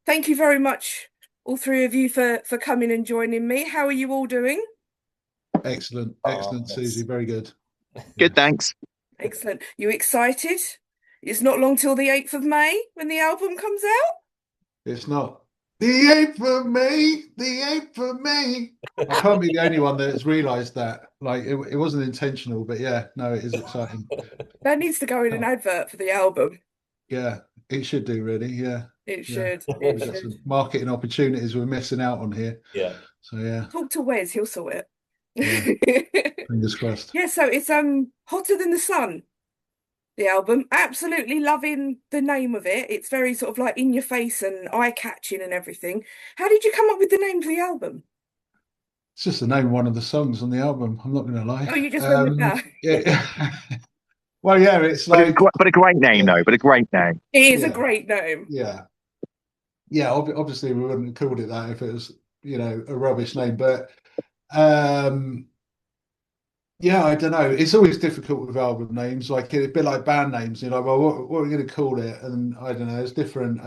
Thank you very much, all three of you, for coming and joining me. How are you all doing? Excellent, Oh, excellent, Susie. that's Very good. Yeah, Good, thanks. Excellent. You excited? It's not long till the 8th of May when the album comes out. it's not the 8th of May, the 8th of May. I can't be the only one that's realised that. Like it wasn't intentional, but yeah, no, it is exciting. That needs to go in an advert for the album. Yeah, it should do really. Yeah, It yeah. should. It We've got should. some marketing opportunities we're missing out on here. yeah. So yeah, Talk to Wes, he'll sort yeah. it. Fingers crossed. Yeah, so it's Hotter Than the Sun, the album. Absolutely loving the name of it. It's very sort of like in your face and eye-catching and everything. How did you come up with the name for the album? It's just the name of one of the songs on the album. I'm not going to lie. Oh, you just went with that. Yeah. Well, yeah, it's But it's like but a great name yeah, though. But a great name. It is a yeah, great name. yeah. Yeah, obviously we wouldn't have called it that if it was, a rubbish name. But um, yeah, I don't know. It's always difficult with album names. Like a bit like band names. Well, what are we going to call it? And I don't know. There's different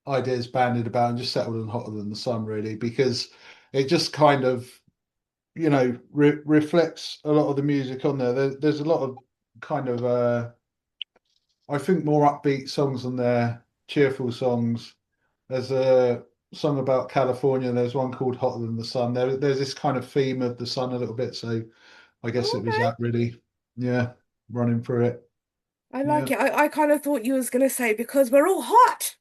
ideas bandied about, and just settled on Hotter Than the Sun, really, because it just kind of, reflects a lot of the music on there. There's a lot of kind of, I think, more upbeat songs on there, cheerful songs. There's a song about California. There's one called Hotter Than the Sun. There's this kind of theme of the sun a little bit. So I guess it was Okay. that really. Yeah, running through it. I Yeah. like it. I kind of thought you was going to say because we're all hot.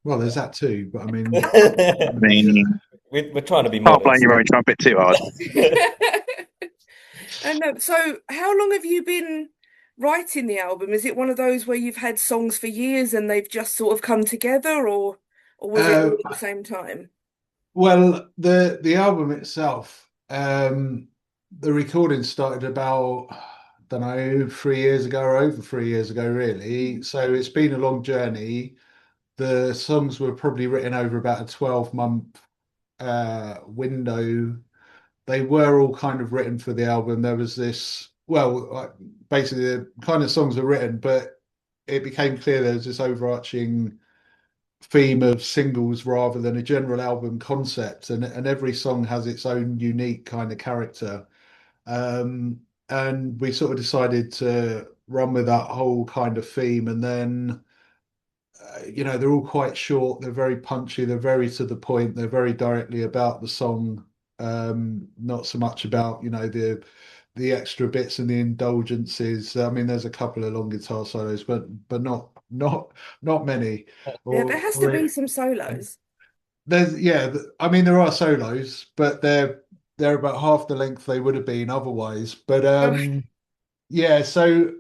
Well, there's that too. But I mean, I mean, We're trying to be can't blame modest. your own trumpet too hard. And so how long have you been writing the album? Is it one of those where you've had songs for years and they've just sort of come together, or was it all uh, at the same time? well, the album itself, the recording started about, I don't know, 3 years ago or over 3 years ago, really. So it's been a long journey. The songs were probably written over about a 12-month window. They were all kind of written for the album. There was this, well, basically the kind of songs were written, but it became clear there was this overarching theme of singles rather than a general album concept, and every song has its own unique kind of character. Um, and we sort of decided to run with that whole kind of theme, and then they're all quite short, they're very punchy, they're very to the point, they're very directly about the song, not so much about the extra bits and the indulgences. I mean, there's a couple of long guitar solos, but not many. Yeah, there Or, has to be or some solos. there's yeah, I mean there are solos, but they're about half the length they would have been otherwise. But Oh, yeah, so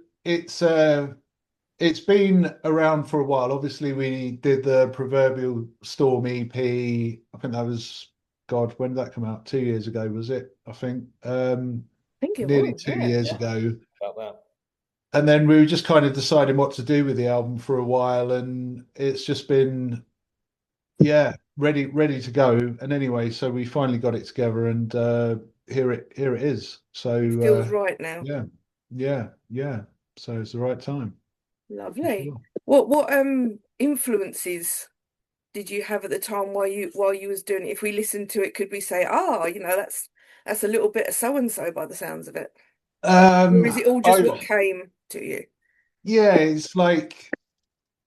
it's been around for a while. Obviously, we did the proverbial Storm EP. I think that was, God, when did that come out? 2 years ago, was it? I think I think it nearly was, two yeah. years Yeah, ago. about that. And then we were just kind of deciding what to do with the album for a while, and it's just been, yeah, ready to go. And anyway, so we finally got it together, and here it is. So It feels right now. yeah, yeah. So it's the right time for Lovely. sure. What influences did you have at the time while you was doing it? If we listened to it, could we say, that's a little bit of so and so by the sounds of it? Or Um, is it all just what I came to you? Yeah, it's like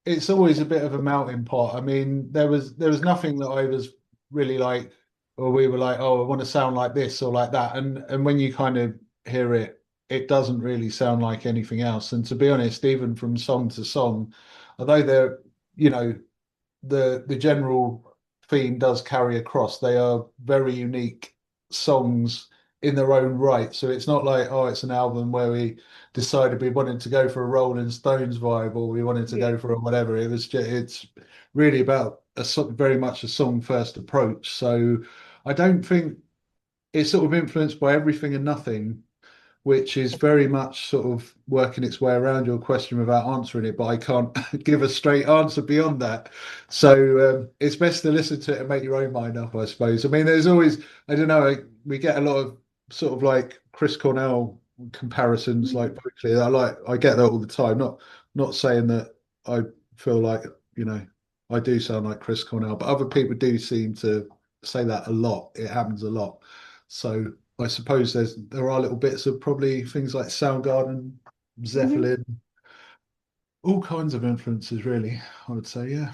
it's always a bit of a melting pot. I mean, there was nothing that I was really like, or we were like, oh, I want to sound like this or like that. And when you kind of hear it, it doesn't really sound like anything else. And to be honest, even from song to song, although they're, you know, the general theme does carry across. They are very unique songs in their own right. So it's not like, oh, it's an album where we decided we wanted to go for a Rolling Stones vibe or we wanted to Yeah. go for a whatever. It's really about very much a song first approach. So I don't think it's sort of influenced by everything and nothing, which is very much sort of working its way around your question without answering it, but I can't give a straight answer beyond that. So it's best to listen to it and make your own mind up, I suppose. I mean, there's always, I don't know, we get a lot of sort of like Chris Cornell comparisons, like quickly. I get that all the time. Not saying that I feel like, you know, I do sound like Chris Cornell, but other people do seem to say that a lot. It happens a lot. So I suppose there are little bits of probably things like Soundgarden, Mhm. Zeppelin, all kinds of influences, really, I would say, yeah.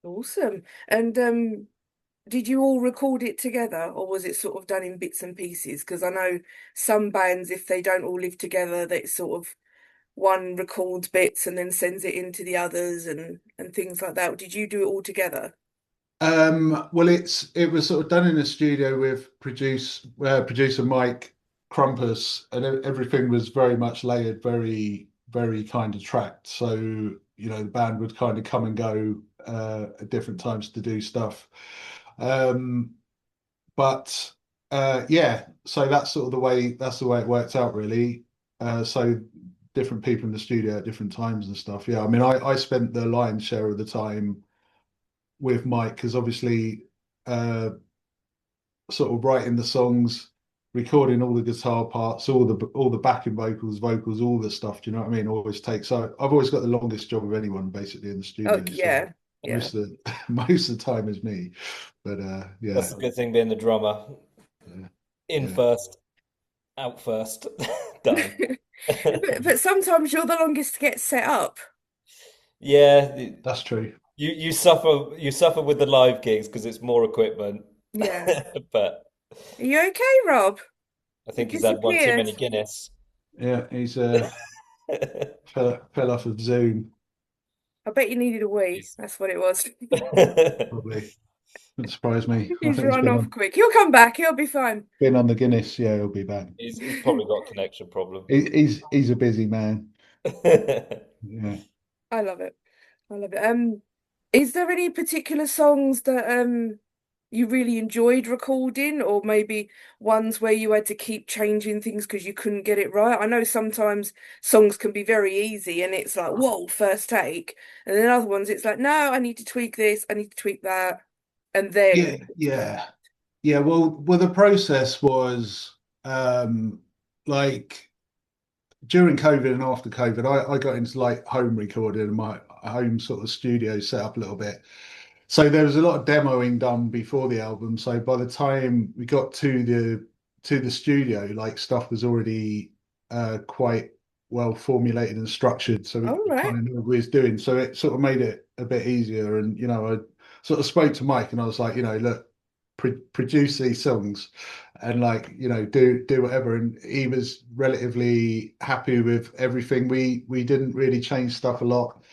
Awesome. And did you all record it together, or was it sort of done in bits and pieces? Because I know some bands, if they don't all live together, they sort of one records bits and then sends it into the others and things like that. Did you do it all together? Well, it was sort of done in a studio with producer Mike Crumpus, and everything was very much layered, very very kind of tracked. So the band would kind of come and go at different times to do stuff. Um, but yeah, so that's the way it worked out really. So different people in the studio at different times and stuff. Yeah, I mean, I spent the lion's share of the time with Mike because obviously uh, sort of writing the songs, recording all the guitar parts, all the backing vocals, all the stuff. Do you know what I mean? Always takes. So I've always got the longest job of anyone basically in the Oh, studio. So yeah, yeah. most of the most of the time is me. But That's yeah, the good thing being the drummer. yeah, In yeah. first, out first, done. But sometimes you're the longest to get set up. Yeah, That's true. you suffer with the live gigs because it's more equipment. Yeah. But Are you okay, Rob? I You think he's had one too disappeared. many Guinness. Yeah, he's fell off of Zoom I bet you needed a wee. He's That's what it was. probably. Wouldn't surprise me. I He's think he's run off quick. He'll come back. He'll be fine. been on the Guinness. Yeah, he'll be back. he's probably got a connection problem. He's a busy man. Yeah. I love it. I love it. Is there any particular songs that you really enjoyed recording, or maybe ones where you had to keep changing things because you couldn't get it right? I know sometimes songs can be very easy and it's like, whoa, first take. And then other ones it's like, no, I need to tweak this, I need to tweak that. And then Yeah, yeah. Yeah, well, the process was like during COVID and after COVID, I got into like home recording and my home sort of studio set up a little bit. So there was a lot of demoing done before the album. So by the time we got to the studio, like stuff was already quite well formulated and structured. So all we kind right. of knew what we was doing. So it sort of made it a bit easier. And I sort of spoke to Mike and I was like, look, produce these songs and like do whatever, and he was relatively happy with everything. We didn't really change stuff a lot.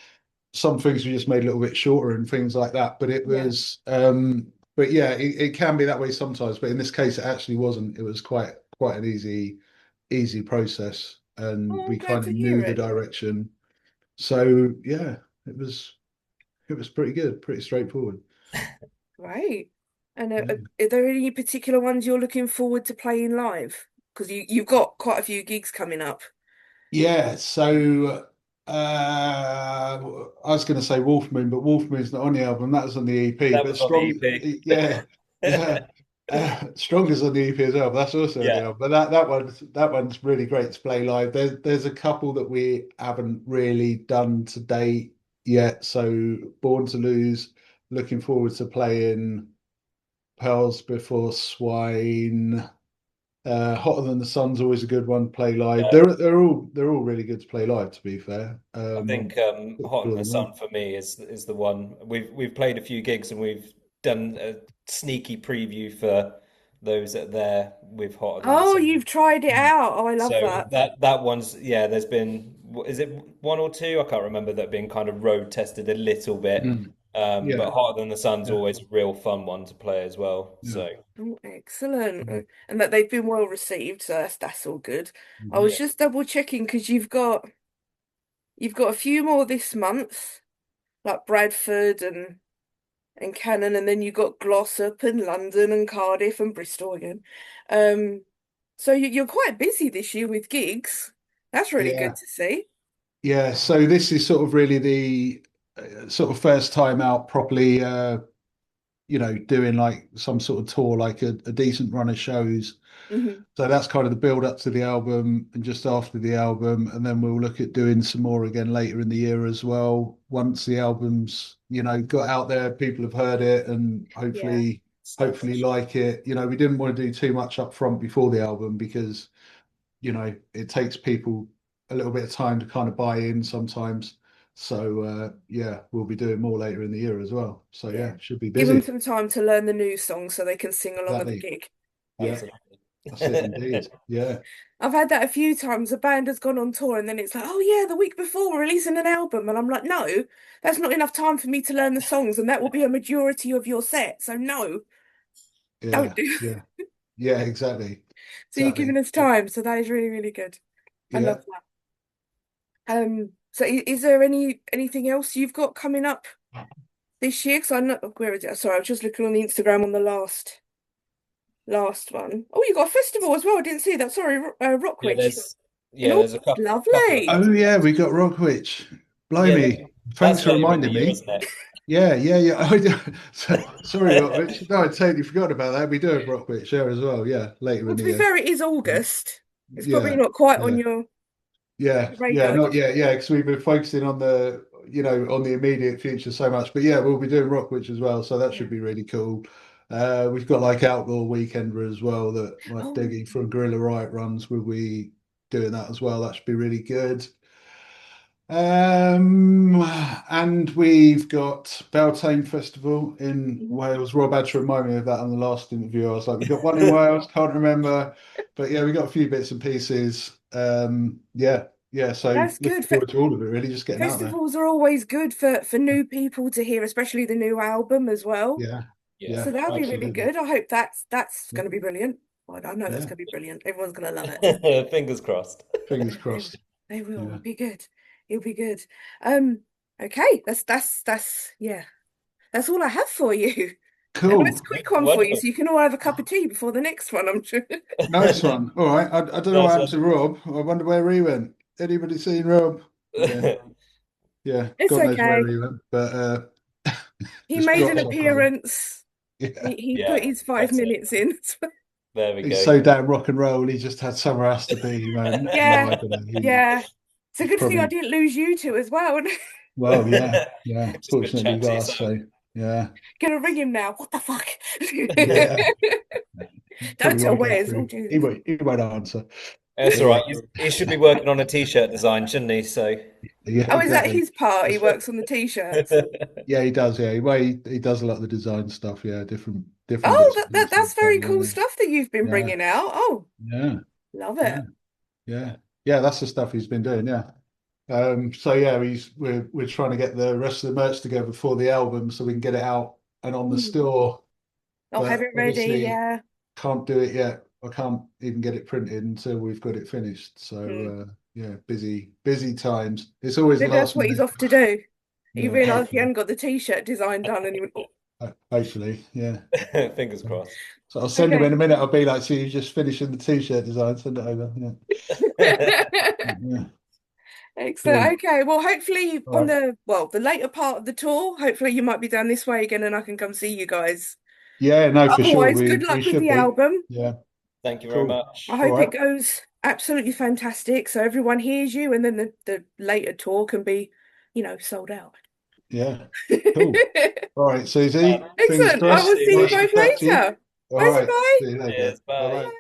Some things we just made a little bit shorter and things like that, but it Yeah. was but yeah, it can be that way sometimes, but in this case it actually wasn't. It was quite an easy process, and Oh, I'm we glad kind of to hear knew the it. direction. So yeah, it was pretty good, pretty straightforward. Right. And Yeah. are there any particular ones you're looking forward to playing live? Because you've got quite a few gigs coming up. Yeah, so I was going to say Wolf Moon, but Wolf Moon's not on the album. That was on the EP. That But was on the Strong, yeah, yeah, EP. Strong is on the EP as well. But that's also on the Yeah. album. But that one's really great to play live. There's a couple that we haven't really done to date yet. So Born to Lose, looking forward to playing Pearls Before Swine. Hotter Than the Sun's always a good one to play live. Yeah. They're all really good to play live, to be fair. I think Put Hot in all the them on. Sun for me is the one. We've played a few gigs and we've done a sneaky preview for those that are there with Hotter Than the Oh, Sun. you've tried it out. Oh, I love So that. that one's, yeah, there's been, is it one or two? I can't remember, that being kind of road tested a little bit. Mm. But Yeah, Hotter Than the Sun's yeah, always a real fun one to play as well. yeah. So Oh, excellent. Mhm. And that they've been well received, so that's all good. I was Mhm. yeah, just double checking because you've got a few more this month, like Bradford and Cannon, and then you got Glossop and London and Cardiff and Bristol again. Um, so you're quite busy this year with gigs. That's really good Yeah, to see. yeah. So this is sort of really the sort of first time out properly. Doing like some sort of tour, like a decent run of shows. Mhm. So that's kind of the build up to the album and just after the album, and then we'll look at doing some more again later in the year as well. Once the album's, got out there, people have heard it and Yeah. hopefully like it. We didn't want to do too much up front before the album because, it takes people a little bit of time to kind of buy in sometimes. So yeah, we'll be doing more later in the year as well. So Yeah. yeah, should be Give them busy. some time to learn the new songs so they can sing along at the Exactly. gig. Yeah, Absolutely. that's it indeed. Yeah. I've had that a few times. A band has gone on tour and then it's like, oh yeah, the week before we're releasing an album. And I'm like, no, that's not enough time for me to learn the songs, and that will be a majority of your set. So no, don't Yeah. do. Yeah. Yeah, exactly. So you're giving Exactly. us time. So that is really, really good. I Yeah. love that. So is there anything else you've got coming up this year? Because I know, where is it? Sorry, I was just looking on the Instagram on the last one. Oh, you got a festival as well. I didn't see that. Sorry, Yeah, Rockwich. yeah, Oh, there's a couple of lovely. Oh festivals. yeah, we got Rockwich. Yeah, Blimey. Thanks that's for later in reminding the year, me. isn't it? Yeah, yeah, yeah. Sorry, Rockwich. No, I totally forgot about that. We do have Rockwich there as well. Yeah, later Well, in to the be year. fair, it is August. It's probably Yeah, not quite on yeah. your Yeah, yeah, radar. not yet. Yeah, because we've been focusing on on the immediate future so much. But yeah, we'll be doing Rockwich as well, so that Yeah. should be really cool. We've got like Outlaw Weekender as well that like Oh, Deggy from Gorilla Riot runs. We'll be doing that as well. That should be really good. And we've got Beltane Festival in mhm. Wales. Rob had to remind me of that on the last interview. I was like, we got one in Wales, can't remember. But yeah, we got a few bits and pieces. Yeah, yeah. So That's looking good. forward to all of it, really, just getting out there. Festivals are always good for new people to hear, especially the new album as well. Yeah, Yeah, So yeah, that'll be really absolutely. good. I hope that's Yeah, going to be brilliant. Well, I know that's yeah. going to be brilliant. Everyone's going to love it. fingers crossed. Fingers They, crossed. they will. Yeah, It'll be good. It'll be good. Um, okay. That's yeah. That's all I have for you. A nice cool. quick one for you, Wonderful. so you can all have a cup of tea before the next one, I'm sure. Nice one. All right. I don't know what Nice happened one. to Rob. I wonder where he went. Anybody seen Rob? Yeah. Yeah, It's God knows where okay. he went, but He just made an dropped off home. appearance. Yeah, He Yeah, put his five that's it. minutes in. There we he's go. so damn rock and roll. He just had somewhere else to be, man. No, Yeah, I don't know. yeah. It's a He's good thing I probably didn't lose you two as well. well, yeah, yeah. Just been Fortunately, you chatting to got us, yourself. so yeah, Gonna ring him now. What the fuck? yeah. Don't Probably tell won't go Wes. Oh, through. He Jesus. won't. He won't answer. That's But all yeah, right. He should be working on a t-shirt design, shouldn't he? So yeah, Oh, is that exactly. his part? He works on the t-shirts. Yeah, he does. Yeah, well, he does a lot of the design stuff. Yeah, different Oh, bits and that's pieces. So very cool stuff that you've been yeah, bringing out. Oh, yeah, love yeah, it. yeah, yeah. That's the stuff he's been doing. Yeah. So yeah, we're trying to get the rest of the merch together for the album so we can get it out and on the Mm. store. I'll have But it ready. obviously Yeah. can't do it yet. I can't even get it printed until we've got it finished. Mm. So yeah, busy times. It's always Maybe that's last what he's minute. off to do. He Yeah, realised he hadn't got the t-shirt design done, and he went, oh, hopefully, yeah. fingers crossed. So I'll send him in a minute. I'll be like, so you're just finishing the t-shirt design. Send it over. Yeah, okay. yeah. Excellent. Cool. Okay. Well, hopefully All on right. the later part of the tour, hopefully you might be down this way again and I can come see you guys. Yeah, no, for sure. Otherwise, good We luck with should the be. album. Yeah, Thank you very cool. much. I All hope it right. goes absolutely fantastic so everyone hears you and then the later tour can be, sold out. Yeah, cool. All right, Susie. Fingers Excellent. I crossed. will see you Nice to both chat to you. later. All Bye right. bye. See you later. Cheers. Bye Bye. bye.